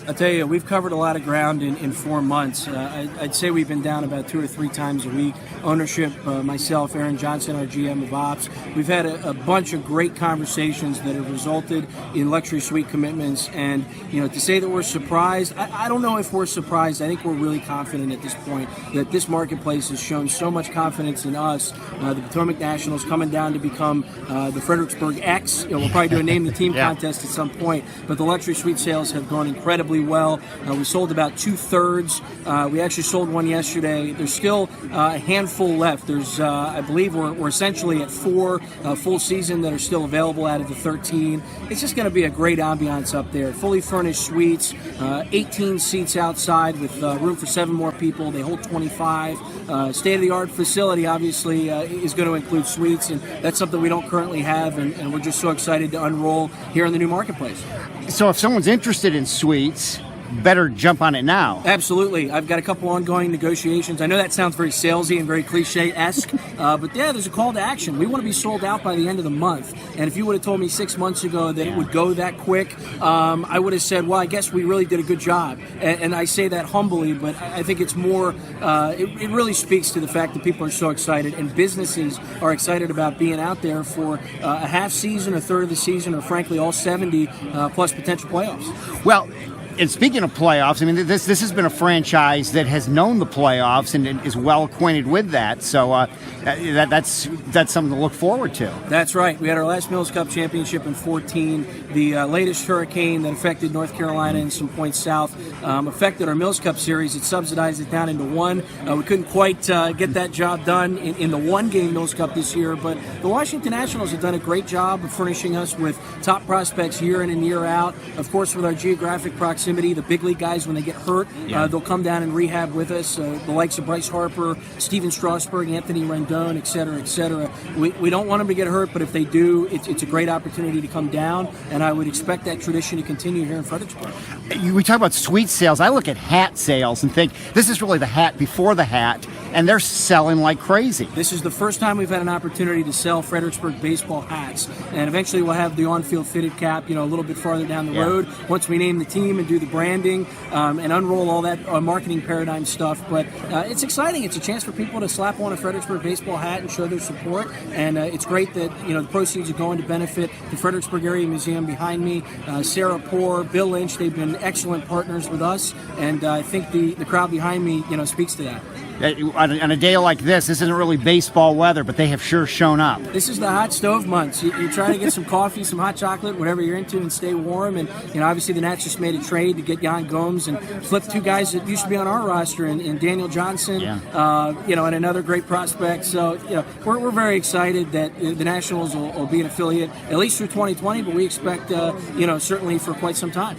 I'll tell you, we've covered a lot of ground in 4 months. I'd say we've been down about 2 or 3 times a week. Ownership, myself, Aaron Johnson, our GM of Ops, we've had a bunch of great conversations that have resulted in luxury suite commitments. And, to say that we're surprised, I don't know if we're surprised. I think we're really confident at this point that this marketplace has shown so much confidence in us. The Potomac Nationals coming down to become the Fredericksburg X. We'll probably do a name the team contest at some point. But the luxury suite sales have gone incredibly well. We sold about 2/3. We actually sold one yesterday. There's still a handful left. There's, I believe, we're essentially at 4 full season that are still available out of the 13. It's just going to be a great ambiance up there. Fully furnished suites, 18 seats outside with room for 7 more people. They hold 25. State-of-the-art facility, obviously, is going to include suites, and that's something we don't currently have, and we're just so excited to unroll here in the new marketplace. So if someone's interested in suites, better jump on it now. Absolutely. I've got a couple ongoing negotiations. I know that sounds very salesy and very cliche-esque, but there's a call to action. We want to be sold out by the end of the month. And if you would have told me 6 months ago that it would go that quick, I would have said, well, I guess we really did a good job. And I say that humbly, but I think it's more, it really speaks to the fact that people are so excited, and businesses are excited about being out there for a half season, a third of the season, or frankly, all 70 plus potential playoffs. Well, and speaking of playoffs, I mean, this has been a franchise that has known the playoffs and is well acquainted with that. So that's something to look forward to. That's right. We had our last Mills Cup championship in 2014. The latest hurricane that affected North Carolina and some points south affected our Mills Cup series. It subsidized it down into 1. We couldn't quite get that job done in the 1-game Mills Cup this year, but the Washington Nationals have done a great job of furnishing us with top prospects year in and year out. Of course, with our geographic proximity, the big league guys, when they get hurt, they'll come down and rehab with us. The likes of Bryce Harper, Steven Strasburg, Anthony Rendon, et cetera, et cetera. We don't want them to get hurt, but if they do, it's a great opportunity to come down, and I would expect that tradition to continue here in Fredericksburg. We talk about suite sales. I look at hat sales and think this is really the hat before the hat, and they're selling like crazy. This is the first time we've had an opportunity to sell Fredericksburg baseball hats, and eventually we'll have the on-field fitted cap, a little bit farther down the road once we name the team and do the branding and unroll all that marketing paradigm stuff. But it's exciting. It's a chance for people to slap on a Fredericksburg baseball hat and show their support, and it's great that the proceeds are going to benefit the Fredericksburg Area Museum behind me. Sarah Poor, Bill Lynch, they've been excellent partners with us, and I think the crowd behind me speaks to that. On a day like this isn't really baseball weather, but they have sure shown up. This is the hot stove months. You're trying to get some coffee, some hot chocolate, whatever you're into, and stay warm. And obviously the Nats just made a trade to get Jan Gomes and flip 2 guys that used to be on our roster, and Daniel Johnson, and another great prospect. So we're very excited that the Nationals will be an affiliate at least through 2020, but we expect certainly for quite some time.